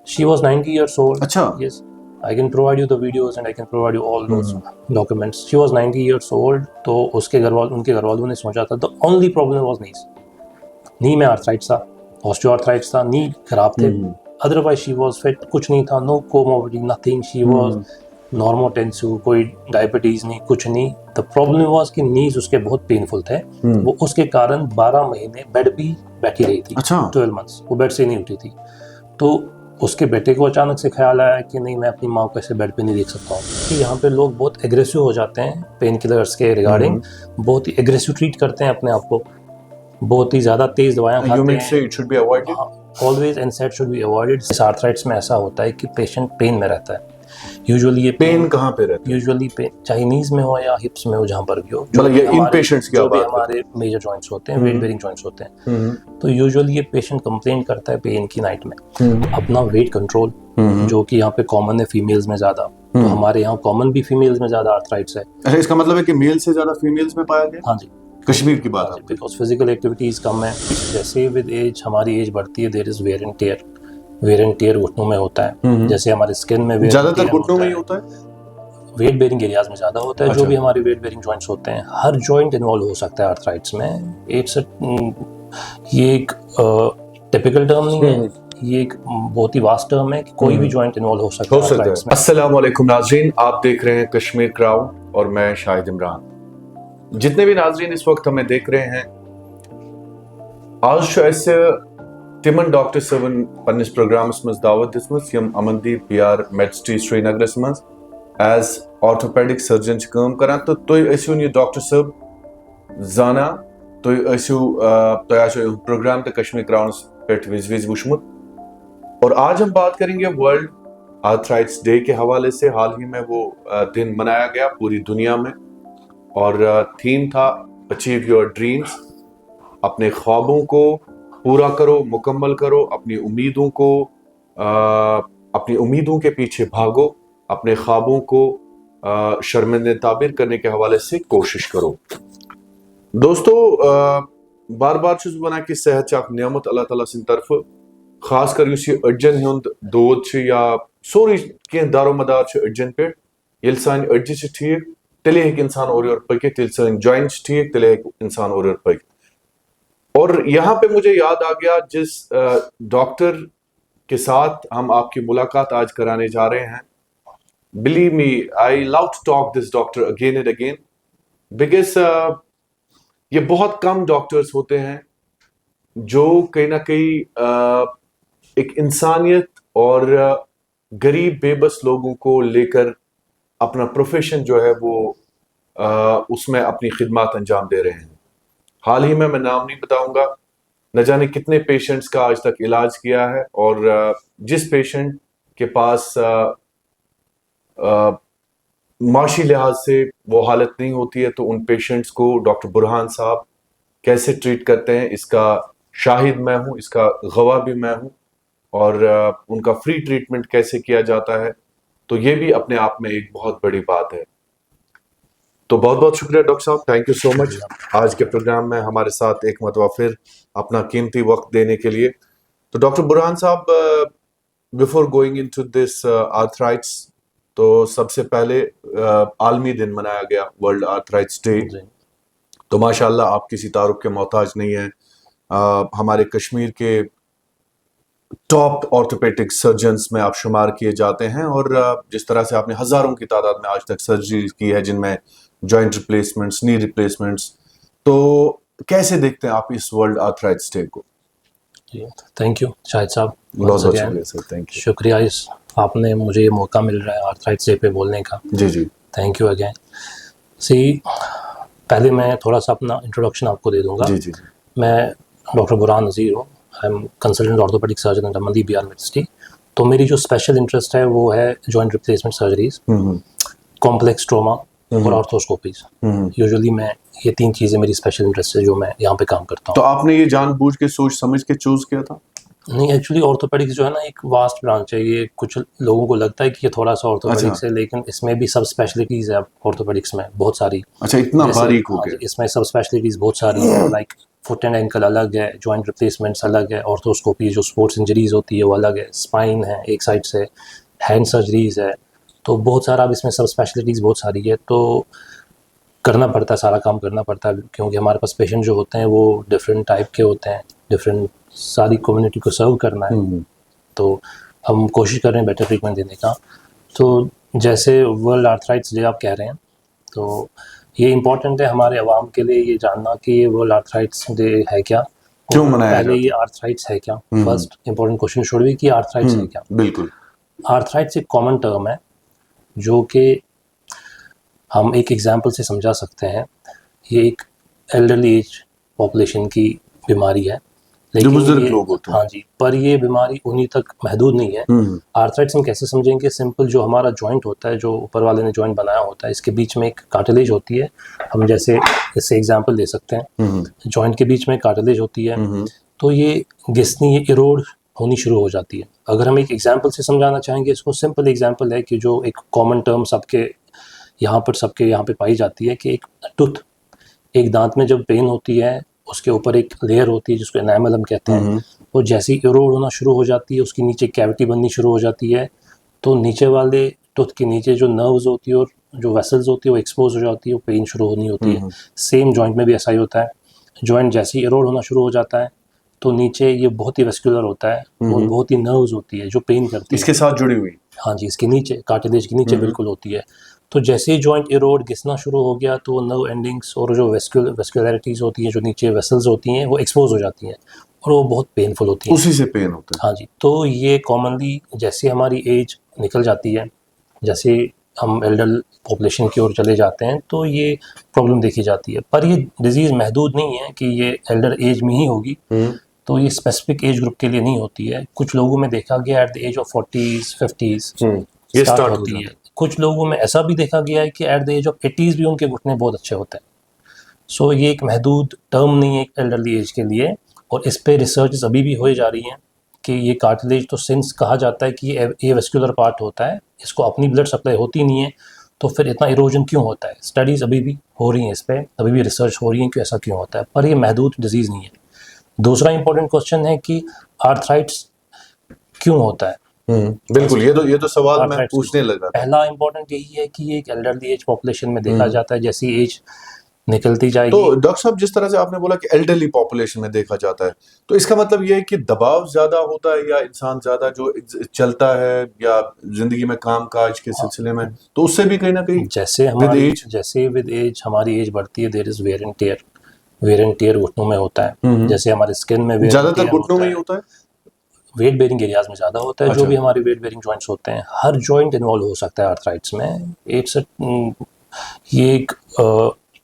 She was 90 years old. अच्छा। Yes, I can provide you the videos and I can provide you all those documents. She was 90 years old. तो उनके घर वालों ने सोचा था the only problem was knees. नी में आर्थराइट्स था, ऑस्टियोआर्थराइट्स था, नी खराब थे. अदरवाइज शी वाज फिट, कुछ नहीं था, no comorbidity, nothing. She was normotensive, कोई डायबिटीज नहीं, कुछ नहीं. द प्रॉब्लम वाज कि नीज उसके बहुत पेनफुल थे. वो उसके कारण 12 महीने बेड भी बैठी रही थी. 12 मंथ्स वो बेड से नहीं उठी थी. तो उसके बेटे को अचानक से ख्याल आया कि नहीं, मैं अपनी माँ को ऐसे बेड पे नहीं देख सकता हूँ. कि यहाँ पे लोग बहुत एग्रेसिव हो जाते हैं पेन किलर्स के रिगार्डिंग. बहुत ही एग्रेसिव ट्रीट करते हैं अपने आप को, बहुत ही ज़्यादा तेज दवाएं खाते हैं. You mean say it should be avoided? Always NSAID should be avoided. इस आर्थराइट्स में ऐसा होता है कि पेशेंट पेन में रहता है. यूजुअली ये पेन कहाँ पे रहता है? यूजुअली पेन चाहे नीज में हो या हिप्स में हो, जहाँ पर भी हो. मतलब ये इन पेशेंट्स की जो भी बात हमारे मेजर जॉइंट्स होते हैं, वेट बेरिंग जॉइंट्स होते हैं, तो यूजुअली ये पेशेंट कंप्लेन करता है पेन की नाइट में. अपना वेट कंट्रोल, जो कि यहाँ पे कॉमन है फीमेल्स में ज्यादा, तो हमारे यहाँ कॉमन भी फीमेल्स में ज्यादा आर्थराइट्स है. अच्छा, इसका मतलब है कि मेल से ज्यादा फीमेल्स में पाया गया? हाँ जी, कश्मीर की बात है. बिकॉज फिजिकल एक्टिविटीज कम है. जैसे विद एज हमारी एज बढ़ती है, there is wear and tear घुटनों में होता है. जैसे हमारे स्किन में ज्यादातर घुटनों में ही होता है, वेट बेरिंग एरियाज में ज्यादा होता है. जो भी हमारे वेट बेरिंग जॉइंट्स होते हैं, हर जॉइंट इन्वॉल्व हो सकता है आर्थराइट्स में. ये एक टिपिकल टर्म नहीं है, ये एक बहुत ही वास्ट टर्म है कि कोई भी जॉइंट इन्वॉल्व हो सकता है. अस्सलाम वालेकुम नाज़रीन, आप देख रहे हैं कश्मीर क्राउड और मैं शाहिद इमरान. जितने भी नाज़रीन इस वक्त हमें देख रहे हैं, आज ऐसे तिमन डॉक्टर सबन पन्निस प्रोग्राम्स में दावत दिसमस यम अमनदीप बिहार मेडसिटी श्रीनगर मज एज ऑर्थोपेडिक सर्जन काम करान. तो तुम ऐसो ये डॉक्टर सब जाना, तुम ऐसो प्रोग्राम तो कश्मीर क्राउड पे विज वुशमुत. और आज हम बात करेंगे वर्ल्ड आर्थराइट्स डे के हवाले से. हाल ही में वो दिन मनाया गया पूरी दुनिया में और थीम था अचीव योर ड्रीम्स. अपने ख्वाबों को पूरा करो, मुकम्मल करो, अपनी उम्मीदों के पीछे भागो, अपने ख्वाबों को शर्मिंदा ताबीर करने के हवाले से कोशिश करो. दोस्तों, बार बार चुज बना कि सेहत चाक नियामत अल्लाह ताला सिंद तरफ, खास कर युस ये अड्जन हुंद दोद या सोरी कह दारोमदार अड्जन पे. ये सान अड्ज ठीक तेले हेक इंसान और पकित, ये सान जॉइंट्स ठीक तेले हेक इंसान और पकित. और यहाँ पे मुझे याद आ गया जिस डॉक्टर के साथ हम आपकी मुलाकात आज कराने जा रहे हैं. Believe me, I love to talk this doctor again and again because ये बहुत कम डॉक्टर्स होते हैं जो कहीं ना कहीं एक इंसानियत और गरीब बेबस लोगों को लेकर अपना प्रोफेशन जो है वो उसमें अपनी खिदमत अंजाम दे रहे हैं. हाल ही में मैं नाम नहीं बताऊंगा, न जाने कितने पेशेंट्स का आज तक इलाज किया है. और जिस पेशेंट के पास माशी लिहाज से वो हालत नहीं होती है, तो उन पेशेंट्स को डॉक्टर बुरहान साहब कैसे ट्रीट करते हैं, इसका शाहिद मैं हूँ, इसका गवाह भी मैं हूँ. और उनका फ्री ट्रीटमेंट कैसे किया जाता है, तो ये भी अपने आप में एक बहुत बड़ी बात है. तो बहुत बहुत शुक्रिया डॉक्टर साहब, थैंक यू सो मच आज के प्रोग्राम में हमारे साथ एक मरतबा फिर अपना कीमती वक्त देने के लिए. तो डॉक्टर बुरहान साहब, बिफोर गोइंग इनटू दिस आर्थराइट्स, तो सबसे पहले आलमी दिन मनाया गया वर्ल्ड आर्थराइट्स डे. तो माशाल्लाह आप किसी तारुफ के मोहताज नहीं हैं. हमारे कश्मीर के टॉप ऑर्थोपेडिक सर्जन्स में आप शुमार किए जाते हैं और जिस तरह से आपने हजारों की तादाद में आज तक सर्जरी की है, जिनमें जॉइंट रिप्लेसमेंट्स, नी रिप्लेसमेंट्स, तो कैसे देखते हैं आप इस वर्ल्ड आर्थराइट्स डे को? थैंक यू शाहिद साहब, बहुत शुक्रिया सर. Thank you. शुक्रिया इस आपने मुझे ये मौका मिल रहा है आर्थराइट्स डे पे बोलने का. जी जी, थैंक यू अगेन. सी, पहले मैं थोड़ा सा अपना इंट्रोडक्शन आपको दे दूंगा. जी जी. मैं डॉक्टर बुरहान नज़ीर हूँ. I am consultant orthopaedic surgeon at Amandeep Bihar Medicity. तो मेरी जो स्पेशल इंटरेस्ट है वो है joint replacement surgeries, complex trauma और ऑर्थोस्कोपीज. यूजुअली मैं ये 3 चीज़ें मेरी स्पेशल इंटरेस्ट है जो मैं यहाँ पे काम करता हूँ. तो आपने ये जानबूझ के सोच समझ के चूज किया था? नहीं, एक्चुअली ऑर्थोपेडिक्स जो है ना एक वास्ट ब्रांच है. ये कुछ लोगों को लगता है कि ये थोड़ा सा ऑर्थोपेडिक्स है, लेकिन इसमें भी सब स्पेशलिटीज है ऑर्थोपेडिक्स में बहुत सारी. अच्छा, इतना बारीक हो गया. इसमें सब स्पेशलिटीज बहुत सारी है. लाइक फुट एंड एंकल अलग है, जॉइंट रिप्लेसमेंट्स अलग है, ऑर्थोस्कोपी जो स्पोर्ट्स इंजरीज होती है वो अलग है, स्पाइन है एक साइड से, हैंड सर्जरीज है, तो बहुत सारा अब इसमें सब स्पेशलिटीज़ बहुत सारी है, तो करना पड़ता है, सारा काम करना पड़ता है, क्योंकि हमारे पास पेशेंट जो होते हैं वो डिफरेंट टाइप के होते हैं, डिफरेंट सारी कम्युनिटी को सर्व करना है, तो हम कोशिश कर रहे हैं बेटर ट्रीटमेंट देने का। तो जैसे वर्ल्ड आर्थराइटिस डे आप कह रहे हैं, तो ये इम्पोर्टेंट है हमारे अवाम के लिए ये जानना कि ये वर्ल्ड आर्थराइटिस डे है क्या, क्यों मनाया पहले जाता ये आर्थराइटिस है क्या, first important question should be कि आर्थराइटिस है क्या। बिल्कुल। आर्थराइटिस एक कॉमन टर्म है जो कि हम एक एग्जांपल से समझा सकते हैं। ये एक एल्डरली एज पॉपुलेशन की बीमारी है, जो बुजुर्ग लोग होते हैं। हाँ जी, पर ये बीमारी उन्हीं तक महदूद नहीं है। आर्थराइटिस हम कैसे समझेंगे, सिंपल जो हमारा जॉइंट होता है, जो ऊपर वाले ने जॉइंट बनाया होता है, इसके बीच में एक कार्टिलेज होती है, हम जैसे इससे एग्जांपल दे सकते हैं, जॉइंट के बीच में कार्टिलेज होती है, तो ये घिसनी, ये इरोड होनी शुरू हो जाती है। अगर हम एक एग्जांपल से समझाना चाहेंगे इसको, सिंपल एग्जांपल है कि जो एक कॉमन टर्म सबके यहाँ पे पाई जाती है कि एक टूथ, एक दांत में जब पेन होती है उसके ऊपर एक लेयर होती है जिसको एनामल हम कहते हैं, वो जैसे ही इरोड होना शुरू हो जाती है, उसके नीचे कैविटी बननी शुरू हो जाती है, तो नीचे वाले टूथ के नीचे जो नर्व्स होती है और जो वेसल्स होती है वो एक्सपोज हो जाती है, वो पेन शुरू होनी होती है। सेम जॉइंट में भी ऐसा ही होता है, जॉइंट जैसे ही इरोड होना शुरू हो जाता है तो नीचे ये बहुत ही वेस्कुलर होता है और बहुत ही नर्व्स होती है जो पेन करती है, इसके साथ जुड़ी हुई। हाँ जी, इसके नीचे कार्टिलेज के नीचे बिल्कुल होती है। तो जैसे ही जॉइंट इरोड घिसना शुरू हो गया तो नर्व एंडिंग्स और जो वेस्कुलरिटीज होती हैं, जो नीचे वेसल्स होती हैं, वो एक्सपोज हो जाती हैं और वो बहुत पेनफुल होती हैं। उसी से पेन होता है। हाँ जी, तो ये कॉमनली जैसे हमारी एज निकल जाती है, जैसे हम एल्डर पॉपुलेशन की ओर चले जाते हैं, तो ये प्रॉब्लम देखी जाती है। पर ये डिजीज़ महदूद नहीं है कि ये एल्डर एज में ही होगी, तो ये स्पेसिफिक एज ग्रुप के लिए नहीं होती है। कुछ लोगों में देखा गया at the age of 40s 50s ये स्टार्ट होती है। कुछ लोगों में ऐसा भी देखा गया है कि at the age of 80s भी उनके घुटने बहुत अच्छे होते हैं। सो ये एक महदूद टर्म नहीं है एक एल्डरली एज के लिए, और इस पे रिसर्च अभी भी हो जा रही हैं कि ये कार्टिलेज तो सिंस कहा जाता है कि ये वेस्कुलर पार्ट होता है, इसको अपनी ब्लड सप्लाई होती नहीं है, तो फिर इतना इरोजन क्यों होता है। स्टडीज़ अभी भी हो रही हैं इस पर, अभी भी रिसर्च हो रही है कि ऐसा क्यों होता है, पर ये महदूद डिजीज़ नहीं है। दूसरा इंपॉर्टेंट क्वेश्चन है कि आर्थराइटिस क्यों होता है। बिल्कुल, ये तो सवाल मैं पूछने लगा। पहला इंपॉर्टेंट यही है कि ये एक एल्डरली एज पॉपुलेशन में देखा जाता है, जैसी एज निकलती जाएगी। तो डॉक्टर साहब, जिस तरह से आपने बोला कि एल्डरली पॉपुलेशन में देखा जाता है, तो इसका मतलब ये है कि दबाव ज्यादा होता है या इंसान ज्यादा जो चलता है या जिंदगी में काम काज के सिलसिले में, तो उससे भी कहीं ना कहीं जैसे विद एज हमारी एज बढ़ती है, there is wear and tear घुटनों में होता है। जैसे हमारे स्किन में ज्यादातर घुटनों में ही होता है, वेट बेरिंग एरियाज में ज़्यादा होता है। जो भी हमारे वेट बेरिंग जॉइंट्स होते हैं, हर जॉइंट इन्वॉल्व हो सकता है आर्थराइटिस में। ये एक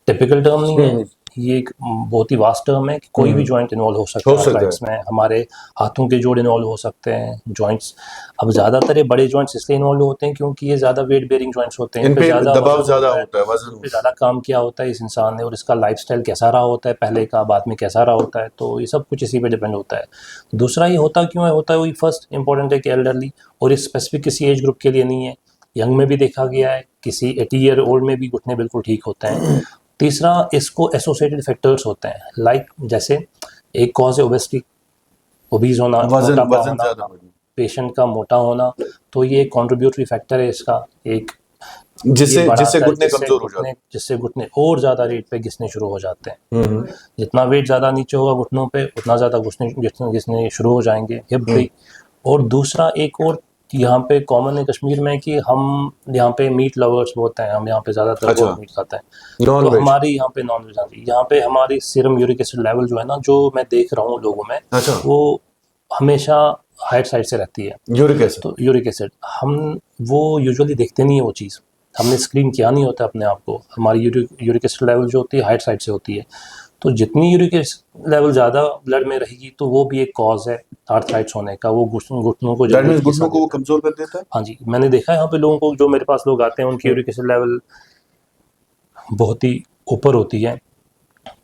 टिपिकल टर्म नहीं है, ये एक बहुत ही वास्ट टर्म है कि कोई भी जॉइंट इन्वॉल्व हो सकता है आर्थराइटिस में। हमारे हाथों के जोड़ इन्वॉल्व हो सकते हैं, जॉइंट्स। अब ज़्यादातर ये बड़े जॉइंट्स इसलिए इन्वॉल्व होते हैं क्योंकि ये ज़्यादा वेट बेरिंग जॉइंट्स होते हैं, इन पे दबाव ज़्यादा होता है, वजन पे ज़्यादा काम किया होता है इस इंसान ने, और इसका लाइफस्टाइल कैसा रहा होता है पहले का, बाद में कैसा रहा होता है, तो ये सब कुछ इसी पे डिपेंड होता है। दूसरा, ये होता क्यों है, होता है वही फर्स्ट इंपॉर्टेंट है कि एल्डरली, और ये स्पेसिफिक किसी एज ग्रुप के लिए नहीं है, यंग में भी देखा गया है, किसी 80 ईयर ओल्ड में भी घुटने बिल्कुल ठीक होते हैं। तीसरा, इसको एसोसिएटेड फैक्टर्स होते हैं, लाइक जैसे एक कॉज है ओबेसिटी, ओबीज होना, वजन ज़्यादा, पेशेंट का मोटा होना, तो ये एक कंट्रीब्यूटरी फैक्टर है इसका, एक जिससे घुटने कमजोर हो जाते हैं, जिससे घुटने और ज्यादा रेट पे घिसने शुरू हो जाते हैं। जितना वेट ज्यादा नीचे होगा घुटनों पे, उतना ज्यादा घिसने शुरू हो जाएंगे हिप पे। और दूसरा, एक और यहाँ पे कॉमन है कश्मीर में कि हम यहाँ पे मीट लवर्स बहुत हैं, हम यहाँ पे ज्यादातर मीट खाते हैं, तो हमारी यहाँ पे नॉन वेज आती है। यहाँ पे हमारी सीरम यूरिक एसिड लेवल जो है ना, जो मैं देख रहा हूँ लोगों में, वो हमेशा हाइट साइड से रहती है। तो यूरिक एसिड हम वो यूजुअली देखते नहीं है, वो चीज़ हमने स्क्रीन किया नहीं होता अपने आप को। हमारी यूरिक एसिड लेवल जो होती है हाइट साइड से होती है, तो जितनी यूरिक एसिड लेवल ज़्यादा ब्लड में रहेगी तो वो भी एक कॉज है आर्थराइटिस होने का। वो घुटनों को वो कमजोर कर देता है। हाँ जी, मैंने देखा है यहाँ पे लोगों को, जो मेरे पास लोग आते हैं उनकी यूरिक एसिड लेवल बहुत ही ऊपर होती है,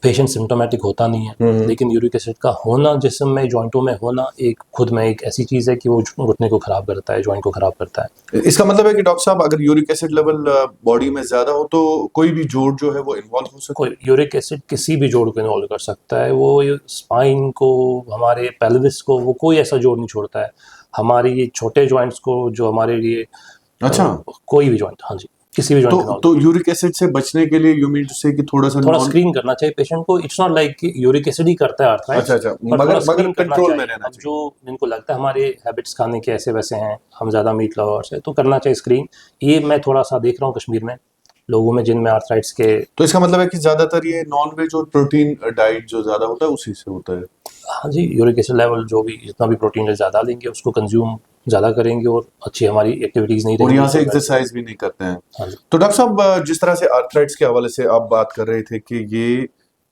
पेशेंट सिम्टोमेटिक होता नहीं है, लेकिन यूरिक एसिड का होना जिस्म में, जॉइंटों में होना एक खुद में एक ऐसी चीज़ है कि वो घुटने को ख़राब करता है, जॉइंट को ख़राब करता है। इसका मतलब है कि डॉक्टर साहब अगर यूरिक एसिड लेवल बॉडी में ज्यादा हो तो कोई भी जोड़ जो है वो इन्वॉल्व हो सकता कोई यूरिक एसिड किसी भी जोड़ को इन्वॉल्व कर सकता है, वो स्पाइन को, हमारे पेल्विस को, वो कोई ऐसा जोड़ नहीं छोड़ता है। हमारे ये छोटे जॉइंट्स को, जो हमारे लिए है। अच्छा, कोई भी जॉइंट, हाँ जी, किसी भी जॉइंट तो यूरिक एसिड से बचने के लिए यू मीन टू से कि थोड़ा सा थोड़ा स्क्रीन करना चाहिए पेशेंट को। इट्स नॉट लाइक कि यूरिक एसिड ही करता है आर्थराइटिस, अच्छा, पर मगर थोड़ा स्क्रीन करना कंट्रोल में चाहिए। रहना अब चाहिए। जो जिनको लगता है हमारे हैबिट्स खाने के ऐसे वैसे हैं, हम ज़्यादा मीट लवर्स है, तो करना चाहिए स्क्रीन। ये मैं थोड़ा सा देख रहा हूँ कश्मीर में लोगों में जिनमें आर्थराइटिस के। तो इसका मतलब है कि ज्यादातर ये नॉन वेज और प्रोटीन डाइट जो ज्यादा होता है उसी से होता है। हाँ जी, यूरिक एसिड लेवल जो भी, जितना भी प्रोटीन ज़्यादा लेंगे उसको कंज्यूम ज़्यादा करेंगे और अच्छी हमारी एक्टिविटीज़ नहीं और रहेंगी। यहाँ से एक्सरसाइज भी नहीं करते हैं। हाँ जी, तो डॉक्टर साहब जिस तरह से आर्थराइट्स के हवाले से आप बात कर रहे थे कि ये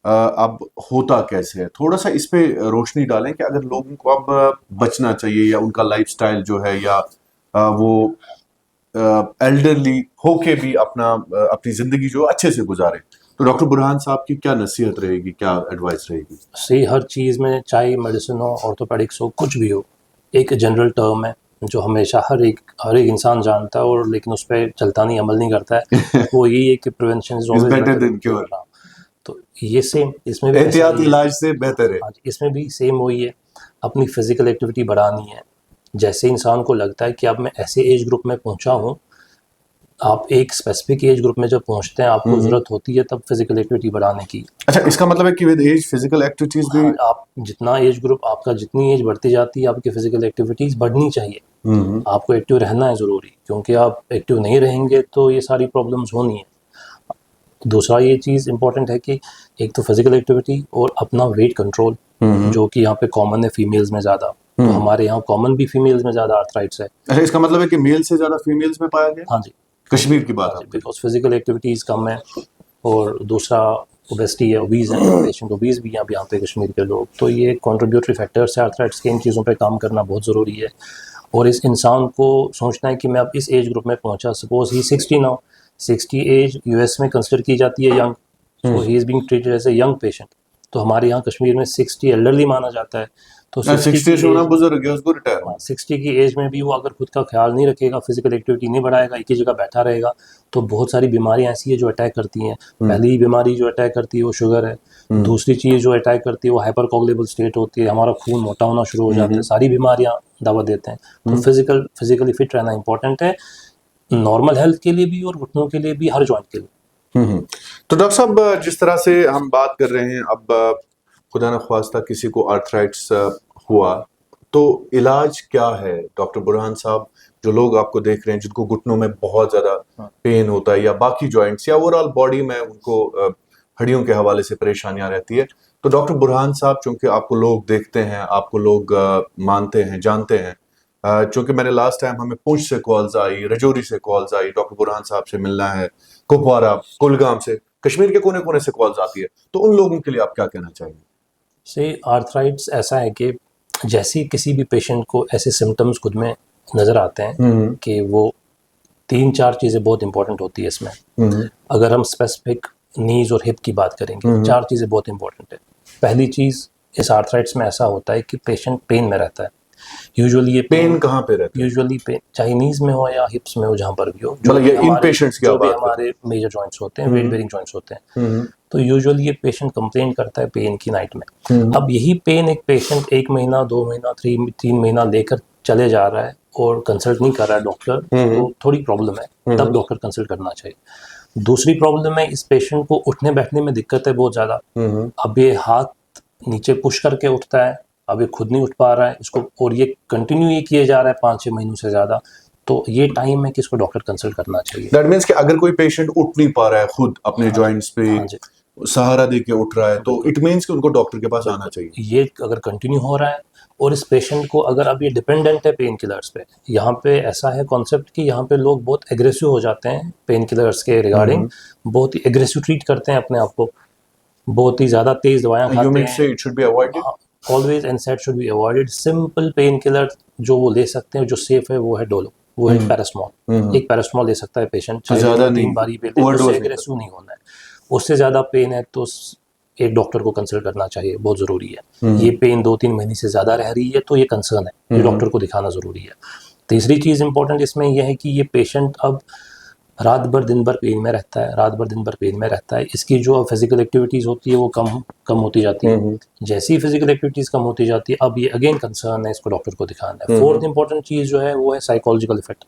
अब होता कैसे है, थोड़ा सा इस पे रोशनी डालें कि अगर लोगों को अब बचना चाहिए या उनका लाइफस्टाइल जो है या वो एल्डरली होके भी अपनी जिंदगी जो अच्छे से गुजारे, तो डॉक्टर बुरहान साहब की क्या नसीहत रहेगी, क्या एडवाइस रहेगी? सही, हर चीज़ में, चाहे मेडिसिन हो, ऑर्थोपेडिक्स हो, कुछ भी हो, एक जनरल टर्म है जो हमेशा हर एक इंसान जानता है, और लेकिन उस पर चलता नहीं, अमल नहीं करता है। वो यही है कि prevention is always better than cure. तो ये सेम इसमें भी ऐसा एहतियात ही है। इलाज से बेहतर है। हाँ जी, इसमें भी सेम वही है, अपनी फिजिकल एक्टिविटी बढ़ानी है। जैसे इंसान को लगता है कि अब मैं ऐसे एज ग्रुप में पहुंचा हूँ, आप एक स्पेसिफिक एज ग्रुप में जब पहुंचते हैं, आपको ज़रूरत होती है तब फिजिकल एक्टिविटी बढ़ाने की। अच्छा, इसका मतलब है कि विद एज फिजिकल एक्टिविटीज भी। हाँ, आप जितना एज ग्रुप आपका, जितनी एज बढ़ती जाती है, आपकी फिजिकल एक्टिविटीज़ बढ़नी चाहिए। आपको एक्टिव रहना है ज़रूरी, क्योंकि आप एक्टिव नहीं रहेंगे तो ये सारी प्रॉब्लम्स होनी है। दूसरा ये चीज़ इंपॉर्टेंट है कि एक तो फिजिकल एक्टिविटी और अपना वेट कंट्रोल, जो कि यहाँ पे कॉमन है फीमेल्स में ज़्यादा। तो हमारे यहाँ कॉमन भी फीमेल्स में ज़्यादा आर्थराइट्स है। अच्छा, इसका मतलब है कि मेल से ज्यादा फीमेल्स में पाया गया। हाँ जी, कश्मीर की बात है। बिकॉज फिजिकल एक्टिविटीज़ कम है, और दूसरा ओबेसिटी है, ओबीज है, पेशेंट ओबीज भी हैं अब यहाँ पे कश्मीर के लोग। तो ये कंट्रीब्यूटरी फैक्टर्स है आर्थराइटिस के। इन चीज़ों पे काम करना बहुत ज़रूरी है। और इस इंसान को सोचना है कि मैं अब इस एज ग्रुप में पहुंचा, suppose he 60 now, 60 age US में कंसिडर की जाती है young, so he is being treated as a young patient. तो हमारे यहाँ कश्मीर में 60 एल्डरली माना जाता है। तो 60 होना बुजुर्ग है, उसको रिटायर होना। 60 की एज में भी वो अगर खुद का ख्याल नहीं रखेगा, फिजिकल एक्टिविटी नहीं बढ़ाएगा, एक ही जगह बैठा रहेगा, तो बहुत सारी बीमारियां ऐसी है जो अटैक करती हैं। पहली बीमारी जो अटैक करती है वो शुगर है। दूसरी चीज़ जो अटैक करती है वो हाइपर कोगुलेबल स्टेट होती है, हमारा खून मोटा होना शुरू हो जाता है। सारी बीमारियां दावत देते हैं। तो फिजिकली फिट रहना इंपॉर्टेंट है, नॉर्मल हेल्थ के लिए भी और घुटनों के लिए भी, हर जॉइंट के लिए। तो डॉक्टर साहब जिस तरह से हम बात कर रहे हैं, अब खुदा न ख्वास्ता किसी को आर्थराइटिस हुआ तो इलाज क्या है डॉक्टर बुरहान साहब? जो लोग आपको देख रहे हैं जिनको घुटनों में बहुत ज्यादा पेन होता है या बाकी जॉइंट्स या ओवरऑल बॉडी में उनको हड्डियों के हवाले से परेशानियां रहती है, तो डॉक्टर बुरहान साहब, चूंकि आपको लोग देखते हैं, आपको लोग मानते हैं, जानते हैं, चूंकि मैंने लास्ट टाइम, हमें पूंछ से कॉल्स आई, रजौरी से कॉल्स आई, डॉक्टर बुरहान साहब से मिलना है, कुपवारा, कुलगाम से, कश्मीर के कोने कोने से कॉल्स आती है, तो उन लोगों के लिए आप क्या कहना चाहेंगे? से आर्थराइटिस ऐसा है कि जैसे किसी भी पेशेंट को ऐसे सिम्टम्स खुद में नज़र आते हैं कि वो 3-4 चीज़ें बहुत इंपॉर्टेंट होती है इसमें। अगर हम स्पेसिफिक नीज और हिप की बात करेंगे, 4 चीज़ें बहुत इंपॉर्टेंट है। पहली चीज़, इस आर्थराइटिस में ऐसा होता है कि पेशेंट पेन में रहता है। यूजुअली ये पेन कहाँ पे रहता है? यूजुअली पेन चाहे नीज में हो या हिप्स में हो, जहाँ पर भी हो, मतलब ये इन पेशेंट्स की जो भी बात हमारे मेजर जॉइंट्स होते हैं, वेट बेरिंग जॉइंट्स होते हैं, तो यूजुअली ये पेशेंट कंप्लेन करता है पेन की नाइट में। अब यही पेन एक पेशेंट 1 महीना, 2 महीना, 3 महीना लेकर चले जा रहा है और कंसल्ट नहीं कर रहा है डॉक्टर, तो थोड़ी प्रॉब्लम है, तब डॉक्टर कंसल्ट करना चाहिए। दूसरी प्रॉब्लम है, इस पेशेंट को उठने बैठने में दिक्कत है बहुत ज़्यादा। अब ये हाथ नीचे पुश करके उठता है, अब ये खुद नहीं उठ पा रहा है इसको, और ये कंटिन्यू ये किए जा रहा है 5-6 महीनों से ज़्यादा, तो ये टाइम है कि इसको डॉक्टर कंसल्ट करना चाहिए। दैट मीन्स कि अगर कोई पेशेंट उठ नहीं पा रहा है खुद अपने जॉइंट्स पे सहारा दे के उठ रहा है, तो इट मीन्स कि उनको डॉक्टर के पास आना चाहिए। ये अगर कंटिन्यू हो रहा है, और इस पेशेंट को अगर अब ये डिपेंडेंट है पेन किलर्स पे, यहाँ पे ऐसा है कॉन्सेप्ट कि यहाँ पे लोग बहुत एग्रेसिव हो जाते हैं पेन किलर्स के रिगार्डिंग, बहुत ही एग्रेसिव ट्रीट करते हैं अपने आप को, बहुत ही ज़्यादा तेज़ दवाएं खाते हैं। You mean say it should be avoided? Always and set should be avoided. Simple pain killer जो वो ले सकते हैं, जो सेफ है, वो है डोलो, वो है पैरास्टमॉल। एक पैरास्टमॉल ले सकता है पेशेंट, ज़्यादा नहीं, बारी पे, उससे एग्रेसिव नहीं होना है। उससे ज़्यादा पेन है तो एक डॉक्टर को कंसल्ट करना चाहिए, बहुत ज़रूरी है। ये पेन 2-3 महीने से ज़्यादा रह रही है तो ये कंसर्न है, ये डॉक्टर को दिखाना ज़रूरी है। तीसरी चीज़ इंपॉर्टेंट इसमें यह है कि ये पेशेंट अब रात भर दिन भर पेन में रहता है, रात भर दिन भर पेन में रहता है। इसकी जो फिजिकल एक्टिविटीज़ होती है वो कम होती जाती है। जैसी ही फिजिकल एक्टिविटीज़ कम होती जाती है, अब ये अगेन कंसर्न है, इसको डॉक्टर को दिखाना है। फोर्थ इंपॉर्टेंट चीज़ जो है वो है साइकोलॉजिकल इफेक्ट।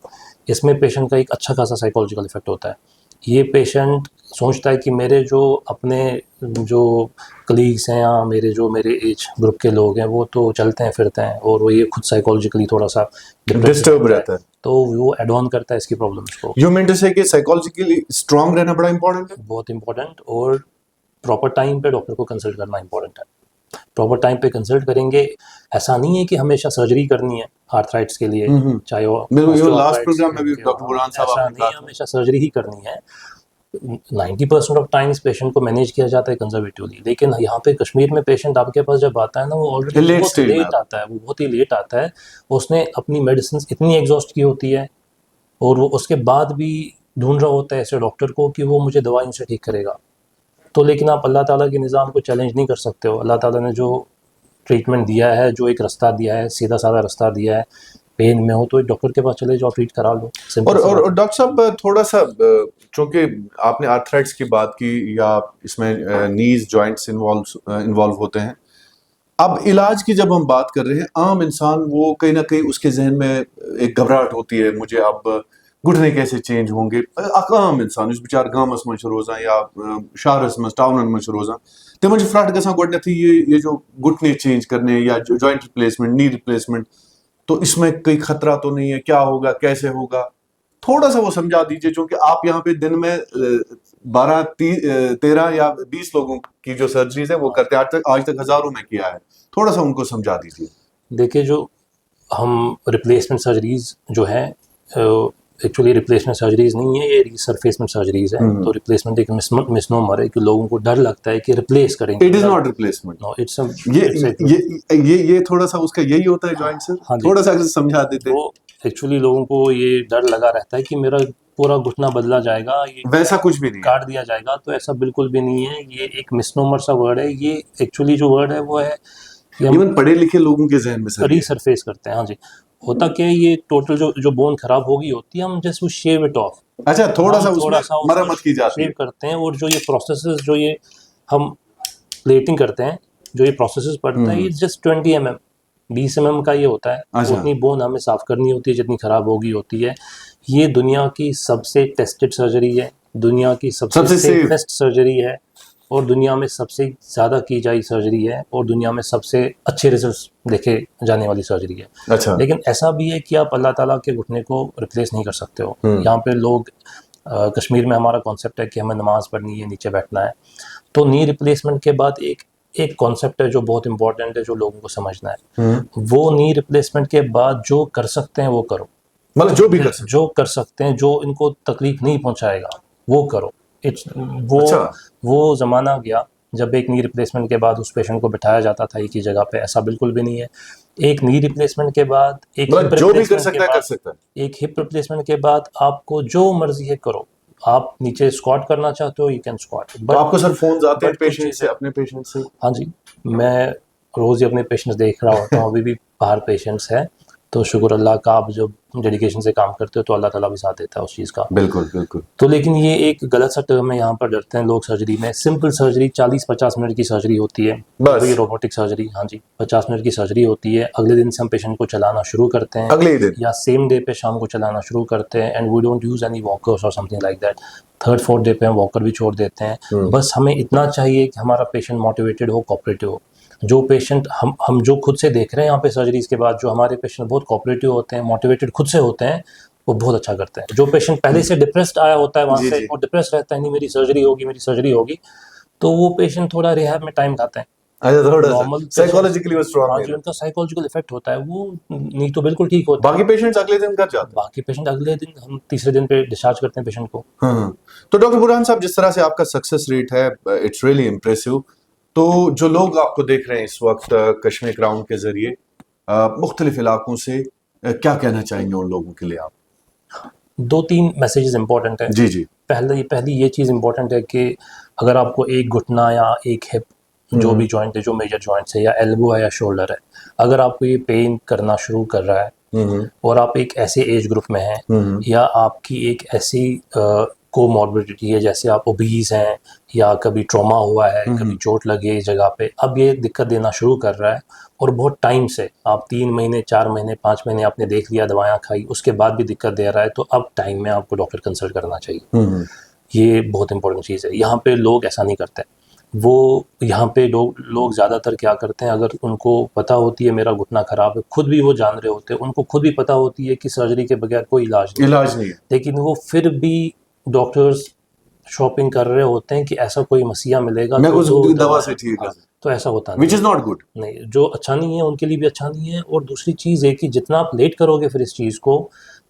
इसमें पेशेंट का एक अच्छा खासा साइकोलॉजिकल इफेक्ट होता है। ये पेशेंट सोचता है कि मेरे जो अपने जो कलीग्स हैं या मेरे एज ग्रुप के लोग हैं वो तो चलते हैं फिरते हैं, और वो ये खुद साइकोलॉजिकली थोड़ा सा डिस्टर्ब रहता है, तो वो एड ऑन करता है इसकी प्रॉब्लम्स को। यू मीन टू से कि साइकोलॉजिकली स्ट्रांग रहना बड़ा इंपॉर्टेंट है? बहुत इंपॉर्टेंट, और प्रॉपर टाइम पे डॉक्टर को कंसल्ट करना इंपॉर्टेंट है। प्रॉपर टाइम पे कंसल्ट करेंगे। ऐसा नहीं है कि हमेशा सर्जरी करनी है आर्थराइट्स के लिए, चाहे वो लास्ट प्रोग्राम में भी डॉक्टर बुरहान साहब ऐसा नहीं है हमेशा सर्जरी ही करनी है। 90% ऑफ टाइम्स पेशेंट को मैनेज किया जाता है कंजर्वेटिवली, लेकिन यहाँ पे कश्मीर में पेशेंट आपके पास जब आता है ना, वो ऑलरेडी बहुत लेट आता है, वो बहुत ही लेट आता है। उसने अपनी मेडिसिन इतनी एग्जॉस्ट की होती है और वो उसके बाद भी ढूंढ रहा होता है ऐसे डॉक्टर को कि वो मुझे दवाई से ठीक करेगा। तो लेकिन आप अल्लाह ताला के निज़ाम को चैलेंज नहीं कर सकते हो। अल्लाह ताला ने जो ट्रीटमेंट दिया है, जो एक रास्ता दिया है, सीधा साधा रास्ता दिया है, पेन में हो तो एक डॉक्टर के पास चले जाओ, ट्रीट करा लो। और डॉक्टर साहब थोड़ा सा, चूंकि आपने आर्थराइट्स की बात की या इसमें नीज जॉइंट्स इन्वॉल्व होते हैं, अब इलाज की जब हम बात कर रहे हैं, आम इंसान वो कहीं ना कहीं उसके जहन में एक घबराहट होती है, मुझे अब घुटने कैसे चेंज होंगे। आम इंसान इस बेचार गामस में रोजान या शहरस में टाउनन में रोजान तम फ्रट गसान गोडनेथ ये जो घुटने चेंज करने या जॉइंट रिप्लेसमेंट, नी रिप्लेसमेंट, तो इसमें कोई खतरा तो नहीं है, क्या होगा, कैसे होगा, थोड़ा सा वो समझा दीजिए। क्योंकि आप यहाँ पे दिन में 12, 13 या 20 लोगों की जो सर्जरीज है वो करते हैं, आज तक हजारों में किया है, थोड़ा सा उनको समझा दीजिए। देखिए, जो हम रिप्लेसमेंट सर्जरीज जो है, एक्चुअली रिप्लेसमेंट सर्जरीज नहीं है, ये रिसरफेसमेंट सर्जरीज है। तो रिप्लेसमेंट एक मिसनोमर है कि लोगों को डर लगता है कि रिप्लेस करेंगे। It is not replacement, no, it's ये थोड़ा सा उसका यही होता है जॉइंट सर, थोड़ा सा समझा देते। तो एक्चुअली लोगों को ये डर लगा रहता है कि मेरा पूरा घुटना बदला जाएगा, ये वैसा कुछ भी नहीं, काट दिया जाएगा। तो ऐसा बिल्कुल भी नहीं है, ये एक मिसनोमर सा वर्ड है। ये एक्चुअली जो वर्ड है वो है इवन पढ़े लिखे लोगों के जहन में रीसरफेस करते हैं। हाँ जी, होता क्या है, ये टोटल जो बोन खराब हो गई होती है, हम जस्ट वो शेव इट ऑफ। अच्छा, थोड़ा सा मरम्मत की जाती है, शेव करते हैं। और जो ये प्रोसेसेस जो ये हम प्लेटिंग करते हैं, जो ये प्रोसेसेस पड़ता है, ये जस्ट 20 mm 20 mm का ये होता है। उतनी बोन हमें साफ करनी होती है जितनी खराब हो गई होती है। ये दुनिया की सबसे टेस्टेड सर्जरी है, दुनिया की सबसे सेफेस्ट सर्जरी है, और दुनिया में सबसे ज़्यादा की जाई सर्जरी है, और दुनिया में सबसे अच्छे रिजल्ट्स देखे जाने वाली सर्जरी है। अच्छा। लेकिन ऐसा भी है कि आप अल्लाह ताला के घुटने को रिप्लेस नहीं कर सकते हो। यहाँ पे लोग कश्मीर में हमारा कॉन्सेप्ट है कि हमें नमाज पढ़नी है, नीचे बैठना है। तो नी रिप्लेसमेंट के बाद एक कॉन्सेप्ट है जो बहुत इंपॉर्टेंट है, जो लोगों को समझना है। वो नी रिप्लेसमेंट के बाद जो कर सकते हैं वो करो, मतलब जो भी जो कर सकते हैं, जो इनको तकलीफ नहीं पहुंचाएगा वो करो। वो जमाना गया जब एक नी रिप्लेसमेंट के बाद उस पेशेंट को बिठाया जाता था एक ही जगह पे। ऐसा बिल्कुल भी नहीं है। एक नी रिप्लेसमेंट के बाद एक जो भी कर सकता है कर सकता है। एक हिप रिप्लेसमेंट के बाद आपको जो मर्जी है करो। आप नीचे स्क्वाट करना चाहते हो, यू कैन स्क्वाट। तो आपको सर फोन आते हैं पेशेंट से, अपने पेशेंट से? हाँ जी, मैं रोज ही अपने पेशेंट्स देख रहा होता हूँ। अभी भी बाहर पेशेंट्स हैं, तो शुक्र अल्लाह का, आप जब डेडिकेशन से काम करते हो तो अल्लाह ताला भी साथ देता है उस चीज़ का। बिल्कुल बिल्कुल। तो लेकिन ये एक गलत सा टर्म है, यहाँ पर डरते हैं लोग सर्जरी में। सिंपल सर्जरी 40-50 मिनट की सर्जरी होती है, बस। ये रोबोटिक सर्जरी, हाँ जी, 50 मिनट की सर्जरी होती है। अगले दिन से हम पेशेंट को चलाना शुरू करते हैं, अगले दिन या सेम डे पे शाम को चलाना शुरू करते हैं। And we don't use any walkers और something like that. 3rd 4th day पे हम वॉकर भी छोड़ देते हैं। बस हमें इतना चाहिए कि हमारा पेशेंट मोटिवेटेड हो, कोऑपरेटिव हो। जो पेशेंट हम जो खुद से देख रहे हैं यहाँ पे सर्जरीज के बाद, जो हमारे पेशेंट बहुत कोऑपरेटिव होते हैं, मोटिवेटेड खुद से होते हैं, वो बहुत अच्छा करते हैं। जो पेशेंट पहले से डिप्रेस्ड आया होता है वहाँ से, वो डिप्रेस रहता है, नहीं मेरी सर्जरी होगी, तो वो पेशेंट थोड़ा रिहैब में टाइम खाता है। नॉर्मल साइकोलॉजिकली वो स्ट्रांग है, उनका साइकोलॉजिकल इफेक्ट होता है, वो नहीं तो बिल्कुल ठीक होता है। बाकी पेशेंट्स अगले दिन घर जाते हैं, बाकी पेशेंट अगले दिन, हम तीसरे दिन पे डिस्चार्ज करते हैं पेशेंट को। तो डॉक्टर बुरहान साहब, जिस तरह से आपका सक्सेस रेट है, इट्स रियली इम्प्रेसिव। तो जो लोग आपको देख रहे हैं इस वक्त कश्मीर क्राउन के जरिए मुख्तलिफ इलाकों से, क्या कहना चाहेंगे उन लोगों के लिए आप? 2-3 मैसेजेस इंपॉर्टेंट है। जी जी। पहली ये चीज़ इंपॉर्टेंट है कि अगर आपको एक घुटना या एक हिप जो भी जॉइंट है, जो मेजर जॉइंट्स है या एल्बो है या शोल्डर है, अगर आपको ये पेन करना शुरू कर रहा है और आप एक ऐसे एज ग्रुप में हैं या आपकी एक ऐसी कोमॉर्बिडिटी है, जैसे आप ओबीज हैं या कभी ट्रॉमा हुआ है, कभी चोट लगी है इस जगह पे, अब ये दिक्कत देना शुरू कर रहा है और बहुत टाइम से, आप 3 महीने 4 महीने 5 महीने आपने देख लिया, दवाएं खाई, उसके बाद भी दिक्कत दे रहा है, तो अब टाइम में आपको डॉक्टर कंसल्ट करना चाहिए। ये बहुत इंपॉर्टेंट चीज़ है। यहाँ पे लोग ऐसा नहीं करते। वो यहाँ पे लोग ज़्यादातर क्या करते हैं, अगर उनको पता होती है मेरा घुटना ख़राब है, खुद भी वो जान रहे होते हैं, उनको खुद भी पता होती है कि सर्जरी के बगैर कोई इलाज नहीं है, लेकिन वो फिर भी डॉक्टर्स शॉपिंग कर रहे होते हैं कि ऐसा कोई मसीहा मिलेगा तो दवा से ठीक है, तो ऐसा होता नहीं, विच इज नॉट गुड। नहीं, जो अच्छा नहीं है उनके लिए भी अच्छा नहीं है। और दूसरी चीज़ है कि जितना आप लेट करोगे फिर इस चीज़ को,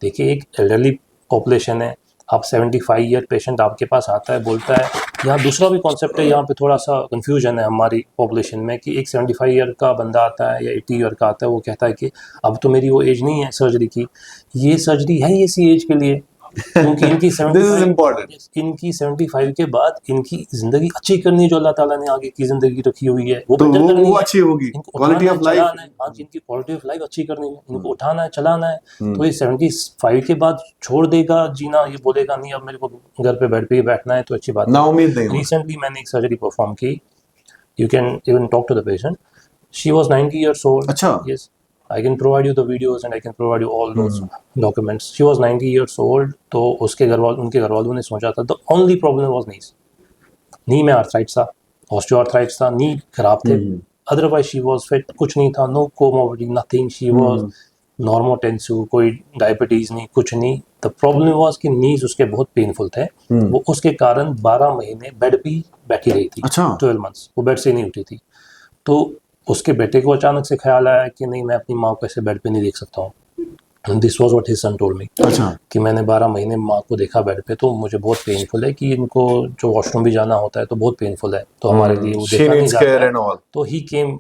देखिए एक एल्डरली पॉपुलेशन है, आप 75 ईयर पेशेंट आपके पास आता है, बोलता है, यहाँ दूसरा भी कॉन्सेप्ट है, यहाँ पे थोड़ा सा कंफ्यूजन है हमारी पॉपुलेशन में कि एक 75 ईयर का बंदा आता है या 80 ईयर का आता है, वो कहता है कि अब तो मेरी वो एज नहीं है सर्जरी की, ये सर्जरी है इसी एज के लिए, क्योंकि इनकी 75 के बाद इनकी जिंदगी अच्छी करनी है, जो अल्लाह ताला ने आगे की जिंदगी रखी हुई है वो बेटर करनी है, अच्छी होगी, क्वालिटी ऑफ लाइफ, हाँ, इनकी क्वालिटी ऑफ लाइफ अच्छी करनी है, इनको उठाना है, चलाना है। तो ये 75 के बाद छोड़ देगा जीना, ये बोलेगा नहीं अब मेरे को घर पे बेड पे ही बैठना है, तो अच्छी बात ना उम्मीद नहीं। रिसेंटली मैंने एक सर्जरी परफॉर्म की, you can even talk to the patient, she was 90 years old। अच्छा, yes, I can provide you the videos and I can provide you all those documents. She was 90 years old, तो उनके घर वालों ने सोचा था the only problem was knees, नी में आर्थराइट्स था, ऑस्टियोआर्थराइट्स था, नी खराब थे, अदरवाइज शी वाज फिट, कुछ नहीं था, no comorbidity, nothing, she was normotensive, कोई डायबिटीज नहीं, कुछ नहीं। द प्रॉब्लम वाज कि नीज उसके बहुत पेनफुल थे, वो उसके कारण 12 महीने बेड पे बैठी रही थी। अच्छा। 12 months वो बेड से नहीं उठी थी। तो उसके बेटे को अचानक से ख्याल आया कि नहीं, मैं अपनी माँ को ऐसे बेड पे नहीं देख सकता हूँ। This was what his son told me, अच्छा, कि मैंने 12 महीने माँ को देखा बेड पे, तो मुझे बहुत पेनफुल है कि इनको जो वॉशरूम भी जाना होता है तो बहुत पेनफुल है, तो हमारे लिए वो देखा नहीं जाता। तो ही केम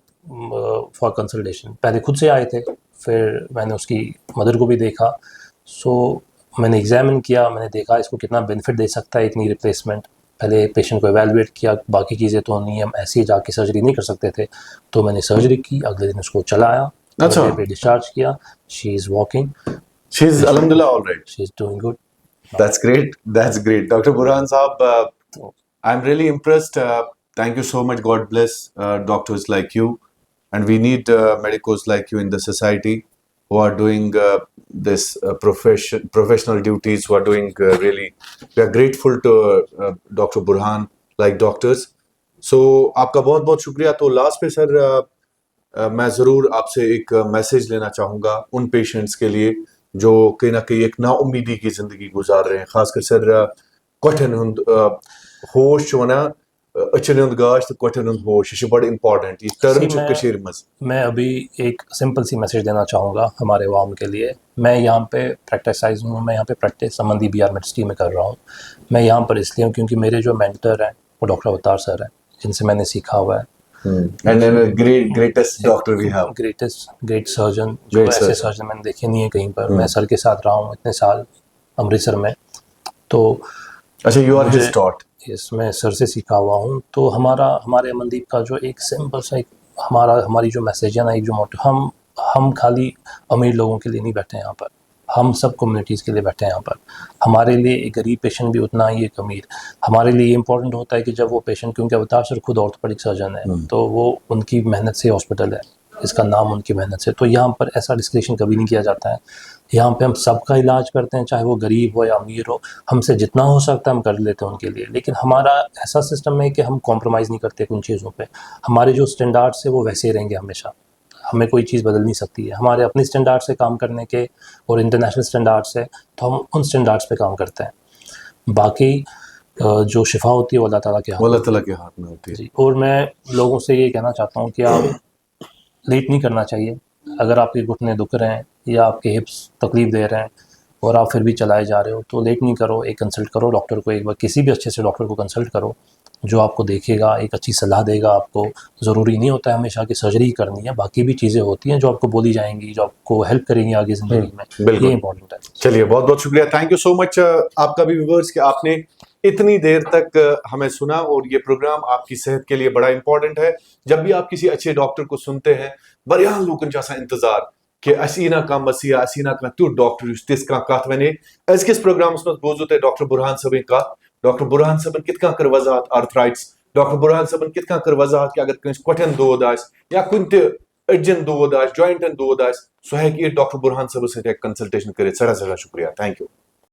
फॉर कंसल्टेशन, पहले खुद से आए थे, फिर मैंने उसकी मदर को भी देखा। सो मैंने एग्जामिन किया, मैंने देखा इसको कितना बेनिफिट दे सकता है एक नी रिप्लेसमेंट। पहले पेशेंट को एवेलुएट किया, बाकी चीज़ें तो नहीं, हम ऐसे ही जाके सर्जरी नहीं कर सकते थे, तो मैंने सर्जरी की, अगले दिन उसको चलाया, अच्छा, पे डिस्चार्ज किया, she is walking, she is अल्हम्दुलिल्लाह alright, she is doing good. That's great. That's great. Dr. Burhan Saab, I'm really impressed. Thank you so much. God bless doctors like you. And we need medicos like you in the society who are doing this professional duties, who are doing really, we are grateful to Dr. Burhan like doctors. So, आपका बहुत बहुत शुक्रिया। तो last पे sir मैं ज़रूर आपसे एक मैसेज लेना चाहूँगा उन पेशेंट्स के लिए जो कहीं ना कहीं एक नाउम्मीदी की जिंदगी गुजार रहे हैं, खासकर सर कठन हुंद होश वना अचन हुंद गाश तो कठन हुंद होश, ये बड़ा इंपॉर्टेंट, ये टर्म च कशीर मस। मैं अभी एक सिंपल सी मैसेज देना चाहूँगा हमारे अवाम के लिए। मैं यहाँ पे प्रैक्टिसाइज हूँ, मैं यहाँ पे प्रैक्टिस संबंधी BR मेडिसिटी में कर रहा हूँ। मैं यहाँ पर इसलिए हूँ क्योंकि मेरे जो मेंटर हैं वो डॉक्टर अवतार सर हैं, जिनसे मैंने सीखा हुआ है। And then greatest doctor we have, great surgeon, जो ऐसे सर्जन मैंने देखे नहीं है कहीं पर। मैं सर के साथ रहा हूँ इतने साल अमृतसर में, तो अच्छा, you are his taught? Yes, मैं सर से सीखा हुआ हूँ। तो हमारे अमनदीप का जो एक सिंपल सा एक हमारी जो मैसेज है ना, एक जो मोटिव, हम खाली अमीर लोगों के लिए नहीं बैठे हैं यहाँ पर, हम सब कम्युनिटीज़ के लिए बैठे हैं यहाँ पर। हमारे लिए एक गरीब पेशेंट भी उतना ही एक अमीर, हमारे लिए इम्पोर्टेंट होता है कि जब वो पेशेंट, क्योंकि अवतार सर खुद ऑर्थोपेडिक सर्जन है, तो वो उनकी मेहनत से हॉस्पिटल है, इसका नाम उनकी मेहनत से, तो यहाँ पर ऐसा डिस्क्रिप्शन कभी नहीं किया जाता है। यहाँ पे हम सबका इलाज करते हैं, चाहे वो गरीब हो या अमीर हो, हमसे जितना हो सकता है हम कर लेते हैं उनके लिए। लेकिन हमारा ऐसा सिस्टम है कि हम कॉम्प्रोमाइज़ नहीं करते उन चीज़ों पे। हमारे जो स्टैंडर्ड्स है वो वैसे ही रहेंगे हमेशा, हमें कोई चीज़ बदल नहीं सकती है। हमारे अपने स्टैंडर्ड से काम करने के और इंटरनेशनल स्टैंडर्ड से, तो हम उन स्टैंडर्ड्स पे काम करते हैं। बाकी जो शिफा होती है वो अल्लाह ताला के हाथ में होती है जी। और मैं लोगों से ये कहना चाहता हूँ कि आप लेट नहीं करना चाहिए। अगर आपके घुटने दुख रहे हैं या आपके हिप्स तकलीफ़ दे रहे हैं और आप फिर भी चलाए जा रहे हो, तो लेट नहीं करो, एक कंसल्ट करो डॉक्टर को, एक बार किसी भी अच्छे से डॉक्टर को कंसल्ट करो जो आपको देखेगा, एक अच्छी सलाह देगा आपको। ज़रूरी नहीं होता है हमेशा कि सर्जरी करनी है, बाकी भी चीज़ें होती हैं जो आपको बोली जाएंगी, जो आपको हेल्प करेंगी आगे ज़िंदगी में, ये इंपॉर्टेंट है। चलिए, बहुत बहुत शुक्रिया, थैंक यू सो मच आपका भी व्यूअर्स कि आपने इतनी देर तक हमें सुना, और ये प्रोग्राम आपकी सेहत के लिए बड़ा इंपॉर्टेंट है। जब भी आप किसी अच्छे डॉक्टर को सुनते हैं, बड़ियान लोगन चा इंतजार कि असी ना कह मसीहा, असी ना कह तु डॉक्टर तिस कत वन। अजकिस प्रोग्रामस मज बोजो तुम डॉक्टर बुरहान सबन कत। डॉक्टर बुरहान सबन कित कर वजाहत आर्थराइट्स, डॉक्टर बुरहान सबन कित कर वजाहत कि अगर कंस कोठन दोद या कुन अड़जन दोद जॉइंटन दोद सह डॉक्टर बुरहान सब सत कंसल्टेशन कर। सड़ा शुक्रिया, थैंक यू।